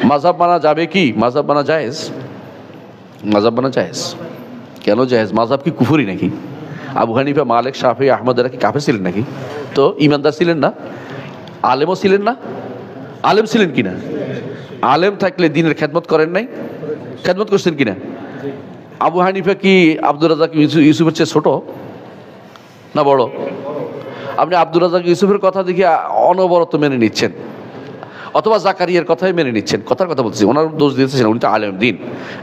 মাযহাব মানা যাবে কি? মাযহাব মানা জায়েজ? মাযহাব মানা জায়েজ। কেন জায়েজ? মাযহাব কি কুফরি নাকি? আবু হানিফা, মালিক, শাফি, আহমদ এরা কি কাফের ছিলেন নাকি? তো ইমানদার ছিলেন না? আলেমও ছিলেন না? আলেম ছিলেন কিনা? আলেম থাকলে দিনের খেদমত করেন নাই? খেদমত করছেন কিনা? আবু হানিফা কি আব্দুর রাজ্জাক ইউসুফের চেয়ে ছোট না বড়? আপনি আব্দুর রাজ্জাক ইউসুফের কথা দেখে অনবরত মেনে নিচ্ছেন, অথবা জাকারিয়ার কথাই মেনে নিচ্ছেন। কথার কথা বলছি, ওনার দোষ দিতেছেন, উনি তো আলেম দিন,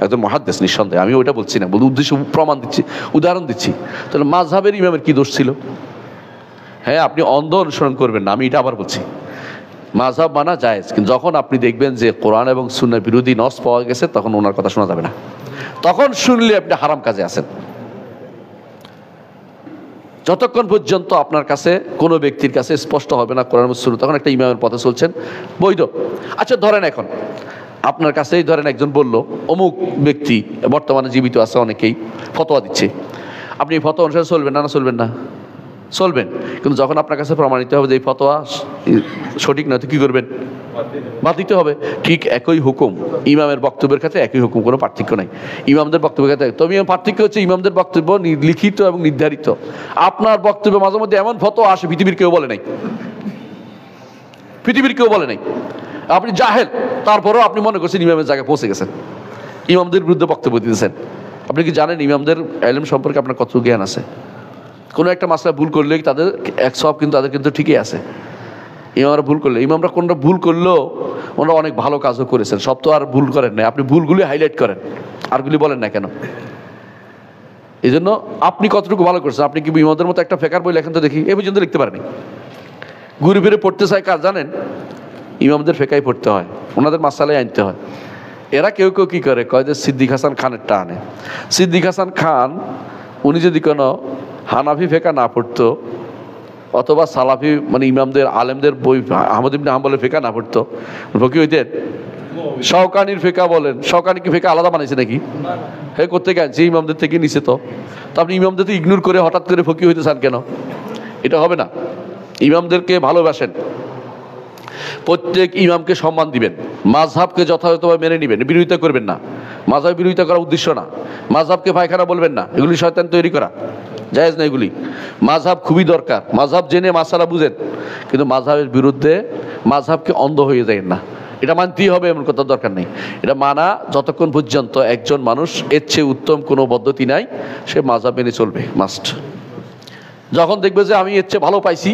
একদম মুহাদ্দিস নিঃসন্দেহে, আমি ওইটা বলছি না, বলি উদ্দেশ্য প্রমাণ দিচ্ছি, উদাহরণ দিচ্ছি। তাহলে মাযহাবের ইমামের কি দোষ ছিল? হ্যাঁ, আপনি অন্ধ অনুসরণ করবেন না, আমি এটা আবার বলছি। মাযহাব মানা জায়েজ, কিন্তু যখন আপনি দেখবেন যে কোরআন এবং সুন্নাহর বিরোধী নস পাওয়া গেছে, তখন ওনার কথা শোনা যাবে না। তখন শুনলে আপনি হারাম কাজে আছেন। যতক্ষণ পর্যন্ত আপনার কাছে কোনো ব্যক্তির কাছে স্পষ্ট হবে না কোরআন এবং সুন্নাহ, তখন একটা ইমামের পথে চলছেন, বৈধ। আচ্ছা ধরেন, এখন আপনার কাছেই ধরেন একজন বলল, অমুক ব্যক্তি বর্তমানে জীবিত আছে, অনেকেই ফতোয়া দিচ্ছে, আপনি এই ফতোয়া অনুসারে চলবেন না? না চলবেন না? চলবেন। কিন্তু যখন আপনার কাছে প্রমাণিত হবে যে এই ফতোয়া সঠিক নয়, তো কী করবেন? বাদ দিতে হবে। ঠিক একই হুকুম ইমামের বক্তব্যের ক্ষেত্রে, একই হুকুম, কোনো পার্থক্য নাই। ইমামদের বক্তব্যের ক্ষেত্রে তবে পার্থক্য হচ্ছে ইমামদের বক্তব্য লিখিত এবং নির্ধারিত। আপনার বক্তব্য মাঝে মধ্যে এমন ফতোয়া আসে পৃথিবীর কেউ বলে নাই, পৃথিবীর কেউ বলে নাই। আপনি জাহেল, তারপরেও আপনি মনে করছেন ইমামের জায়গায় পৌঁছে গেছেন, ইমামদের বিরুদ্ধে বক্তব্য দিতেছেন। আপনি কি জানেন ইমামদের ইলম সম্পর্কে আপনার কত জ্ঞান আছে? কোনো একটা মাসলা ভুল করলে তাদের এক সব কিন্তু তাদের কিন্তু ঠিকই আছে। ইমামরা ভুল করলে, ইমামরা কোনটা ভুল করলেও ওনারা অনেক ভালো কাজও করেছেন, সব তো আর ভুল করেন না। আপনি ভুলগুলি হাইলাইট করেন, আরগুলি বলেন না কেন? এই জন্য আপনি কতটুকু ভালো করছেন? আপনি কি ইমামদের মতো একটা ফেকার বই লেখেন তো দেখি, এই পর্যন্ত লিখতে পারেনি। ঘুরে ফিরে পড়তে চায় কার জানেন? ইমামদের ফেকাই পড়তে হয়, ওনাদের মাসালাই আনতে হয়। এরা কেউ কেউ কী করে, কয় যে সিদ্দিক হাসান খানেরটা আনে। সিদ্দিক হাসান খান উনি যদি কোনো হানাফি ফেকা না পড়তো, অথবা সালাফি মানে ইমামদের আলেমদের বই আহমদ ইবনে হাম্বলের ফেকা না পড়তো, ফকি হইতেন? শওকানির ফেকা বলেন, শওকানি কি ফেকা আলাদা বানাইছে নাকি? হ্যাঁ, করতে গেছে ইমামদের থেকে নিছে। তো আপনি ইমামদের তো ইগনোর করে হঠাৎ করে ফকি হইতে চান কেন? এটা হবে না। ইমামদেরকে ভালোবাসেন, প্রত্যেক ইমামকে সম্মান দিবেন, মাযহাবকে যথাযথভাবে মেনে নেবেন, বিরোধিতা করবেন না। মাযহাব বিরোধিতা করার উদ্দেশ্য না, মাযহাবকে পায়খানা বলবেন না, এগুলি শয়তান তৈরি করা, জায়েজ না এগুলি। মাযহাব খুবই দরকার, মাযহাব জেনে মাসালা বুঝেন, কিন্তু মাযহাবের বিরুদ্ধে মাযহাবকে অন্ধ হয়ে যায় না, এটা মানতেই হবে এমন কথা দরকার নেই। এটা মানা যতক্ষণ পর্যন্ত একজন মানুষ এর চেয়ে উত্তম কোনো পদ্ধতি নাই, সে মাযহাব মেনে চলবে, মাস্ট। যখন দেখবে যে আমি এর চেয়ে ভালো পাইছি,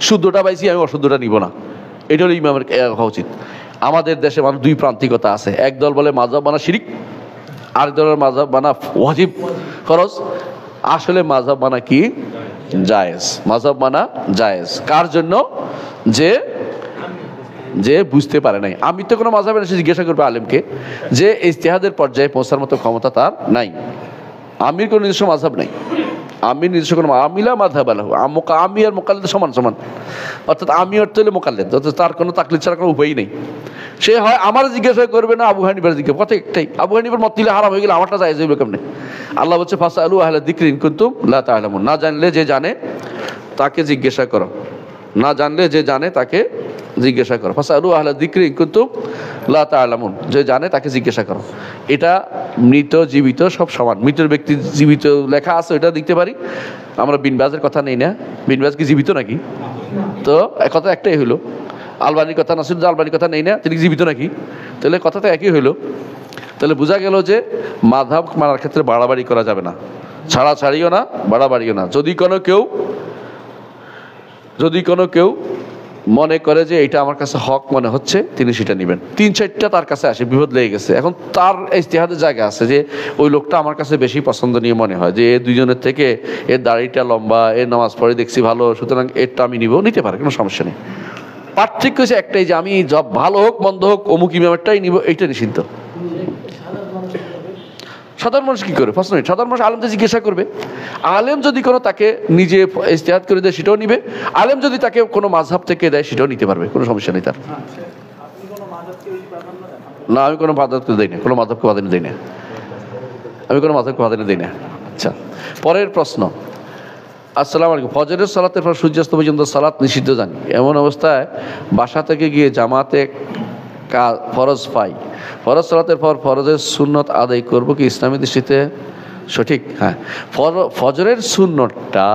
শুদ্ধটা পাইছি, আমি অশুদ্ধটা নিব না, এটা হলো ইমামের হওয়া উচিত। আমাদের দেশে মানুষ দুই প্রান্তিকতা আছে, একদল বলে মাযহাব মানা শিরিক, আরেক দলের মাযহাব মানা ওয়াজিব, ফরজ। আসলে মাযহাব মানা কি? জায়েজ। মাযহাব মানা জায়েজ কার জন্য? যে যে বুঝতে পারে নাই। আমি তো কোনো মাযহাবের এসে জিজ্ঞাসা করবে আলেমকে যে ইজতিহাদের পর্যায়ে পৌঁছার মতো ক্ষমতা তার নাই। আমির কোনো নিজস্ব মাযহাব নাই, আমি নিজস্ব কোনো আমিলা মাযহাব আলাহু, আমি আর মুকাল্লিদ সমান সমান। অর্থাৎ আমি অর্থ হলে মুকাল্লিদ, অর্থাৎ তার কোনো তাকলিদ ছাড়া কোনো উপায়ই নেই। সে হয় আমার জিজ্ঞাসা করবে না আবু হানিফার জিজ্ঞাসা, কথা একটাই, আবু হানিফার মত দিলে হারাম হয়ে গেলে আমারটা জায়েজ হইবে কেমনে? আল্লাহ বলছে ফাসআলু আহলা যিকরি ইন কুনতুম লা তা'লামুন, না জানলে যে জানে তাকে জিজ্ঞাসা করো, না জানলে যে জানে তাকে জিজ্ঞাসা করো। ফাসআলু আহলা যিকরি ইন কুনতুম লা তা'লামুন, যে জানে তাকে জিজ্ঞাসা করো। এটা মৃত জীবিত সব সমান। মৃতের ব্যক্তি জীবিত লেখা আছে, এটা দেখতে পারি। আমরা বিন বাজের কথা নেই না, বিন বাজ কি জীবিত নাকি? তো কথা একটাই হইলো। আলবানির কথা, নাসিরুদ্দিন আলবানির কথা নেই না, তিনি জীবিত নাকি? তাহলে কথা তো একই হইলো। তাহলে বোঝা গেল যে মাযহাব মানার ক্ষেত্রে বাড়াবাড়ি করা যাবে না, ছাড়াছাড়িও না, বাড়াবাড়িও না। যদি কোনো কেউ মনে করে যে এটা আমার কাছে হক মনে হচ্ছে, তিনি সেটা নেবেন। 3-4টা তার কাছে আসে, বিপদ লেগে গেছে, এখন তার ইজতিহাদের জায়গা আছে যে ওই লোকটা আমার কাছে বেশি পছন্দনীয় মনে হয়, যে এ দুজনের থেকে এর দাড়িটা লম্বা, এর নামাজ পড়ে দেখছি ভালো, সুতরাং এরটা আমি নিতে পারে, কোনো সমস্যা নেই। পার্থক্য হচ্ছে একটাই, যে আমি জব ভালো হোক মন্দ হোক অমুক ইমামেরটাই নিব, এইটা নিষিদ্ধ। সাধারণ মানুষ কি করে? প্রশ্ন, সাধারণ মানুষ আলেমদের জিজ্ঞাসা করবে। আলেম যদি কোনো তাকে নিজে ইজতিহাদ করে দেয়, সেটাও নিবে। আলেম যদি তাকে কোনো মাযহাব থেকে দেয়, সেটাও নিতে পারবে, কোনো সমস্যা নেই তার। না, আমি কোনো মাযহাবকে দেই না, কোনো মাযহাবকে প্রাধান্য দেই না, আমি কোনো মাযহাবকে প্রাধান্য দেই না। আচ্ছা, পরের প্রশ্ন। আসসালামু আলাইকুম, ফজরের সালাতের পর সূর্যাস্ত পর্যন্ত সালাত নিষিদ্ধ জানি, এমন অবস্থায় বাসা থেকে গিয়ে জামাতে ফরজ পাই, ফরজ সালাতের পর ফরজের সুন্নত আদায় করব কি ইসলামী দৃষ্টিতে সঠিক? হ্যাঁ, ফজরের সুন্নতটা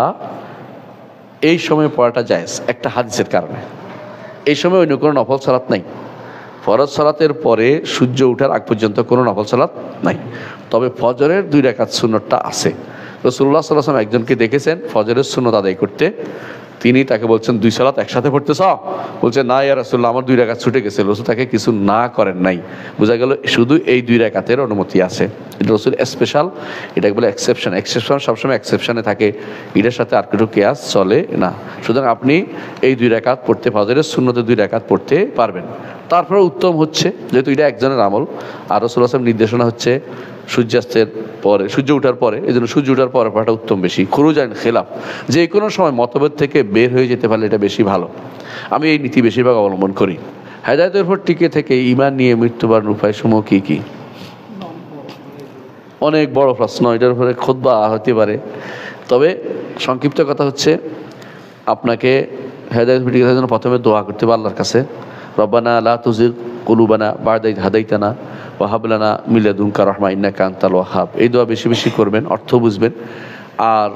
এই সময় পড়াটা জায়েজ একটা হাদিসের কারণে। এই সময় অন্য কোনো নফল সালাত নাই। ফরজ সালাতের পরে সূর্য ওঠার আগ পর্যন্ত কোনো নফল সালাত নাই, তবে ফজরের 2 রাকাত সুন্নতটা আছে। রাসূলুল্লাহ সাল্লাল্লাহু আলাইহি ওয়াসাল্লাম একজনকে দেখেছেন ফজরের সুন্নত আদায় করতে, তিনি তাকে বলছেন 2 সালাত একসাথে পড়তেছ? বলছে না ইয়া রাসূলুল্লাহ, আমার 2 রাকাত ছুটে গেছে। রাসূল তাকে কিছু না করেন নাই। বোঝা গেল শুধু এই 2 রাকাতের অনুমতি আছে। এটা রাসূল স্পেশাল, এটাকে বলে এক্সেপশন। এক্সেপশন সবসময় এক্সেপশনে থাকে, এটার সাথে আর কিছু কেয়াস চলে না। সুতরাং আপনি এই 2 রাকাত পড়তে, ফজরের সুন্নতে 2 রাকাত পড়তে পারবেন। তারপরে উত্তম হচ্ছে, যেহেতু এটা একজনের আমল, আর রাসূল সাল্লাল্লাহু আলাইহি ওয়াসাল্লাম নির্দেশনা হচ্ছে সূর্যাস্তের পরে, সূর্য ওঠার পরে, এই জন্য সূর্য ওঠার পরে পড়াটা উত্তম বেশি। খুরুজান খেলাফ, যে কোনো সময় মতভেদ থেকে বের হয়ে যেতে পারলে এটা বেশি ভালো। আমি এই নীতি বেশিরভাগ অবলম্বন করি। হেদায়েতের উপর টিকে থেকে ঈমান নিয়ে মৃত্যুবরণের উপায়সমূহ কী কী? অনেক বড় প্রশ্ন, এটার উপরে খুতবা হতে পারে। তবে সংক্ষিপ্ত কথা হচ্ছে, আপনাকে হেদায়েতের উপর টিকে থাকার জন্য প্রথমে দোয়া করতে হবে আল্লাহর কাছে, রব্বানা লা তুজিগ কুলুবানা বা'দা ইয হাদাইতানা ওয়া হাব লানা মিন লাদুনকা রাহমা ইন্নাকা আনতাল ওয়াহ্হাব। এই দোয়া বেশি বেশি করবেন, অর্থ বুঝবেন, আর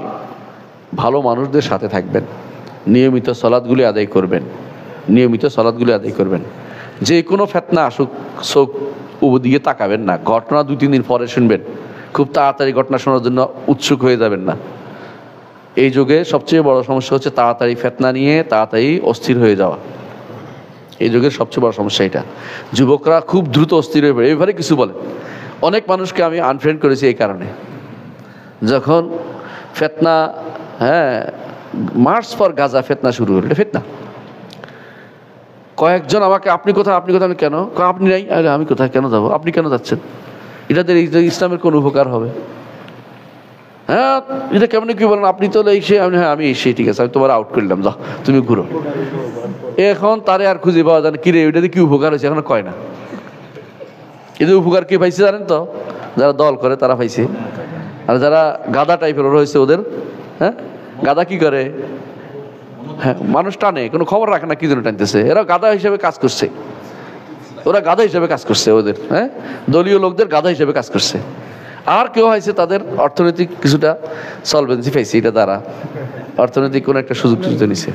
ভালো মানুষদের সাথে থাকবেন, নিয়মিত সালাতগুলি আদায় করবেন, নিয়মিত সালাতগুলি আদায় করবেন। যে কোনো ফিতনা আসুক চোখ দিকে তাকাবেন না, ঘটনা 2-3 দিন পরে শুনবেন, খুব তাড়াতাড়ি ঘটনা শোনার জন্য উৎসুক হয়ে যাবেন না। এই যুগে সবচেয়ে বড় সমস্যা হচ্ছে তাড়াতাড়ি ফিতনা নিয়ে তাড়াতাড়ি অস্থির হয়ে যাওয়া। এই যুগের সবচেয়ে বড় সমস্যা এটা। যুবকরা খুব দ্রুত অস্থির হয়ে পড়ে, এবারে কিছু বলে। অনেক মানুষকে আমি আনফ্রেন্ড করেছি এই কারণে। যখন ফিতনা, হ্যাঁ, মার্চ ফর গাজা ফিতনা শুরু হলো, এটা ফিতনা। কয়েকজন আমাকে, আপনি কোথায়, আপনি কোথায়? কেন? আপনি নাই। আরে আমি কোথায় কেন যাবো? আপনি কেন যাচ্ছেন? এটাতে ইসলামের কোন উপকার হবে? হ্যাঁ, এটা কেমন কি বলেন? আপনি তো এই সে, হ্যাঁ আমি এই সেই, ঠিক আছে, আমি তোমার আউট করলাম, যা তুমি ঘুরো। এখন তারে আর খুঁজে পাওয়া যায় না, কিরে ওইটাতে কি উপকার হয়েছে এখন কয় না। এদের উপকার কে পাইছে জানেন তো? যারা দল করে তারা পাইছে। আর যারা গাদা টাইপের রয়েছে ওদের, হ্যাঁ, গাদা কি করে? হ্যাঁ, মানুষ টানে, কোনো খবর রাখে না কি জন্য টানতেছে। এরা গাদা হিসেবে কাজ করছে, ওরা গাদা হিসেবে কাজ করছে, ওদের হ্যাঁ দলীয় লোকদের গাদা হিসেবে কাজ করছে। আর কেউ হয়েছে তাদের অর্থনৈতিক কিছুটা সলভেন্সি পাইছে, এটা দ্বারা অর্থনৈতিক কোনো একটা সুযোগ সুবিধা নিছে।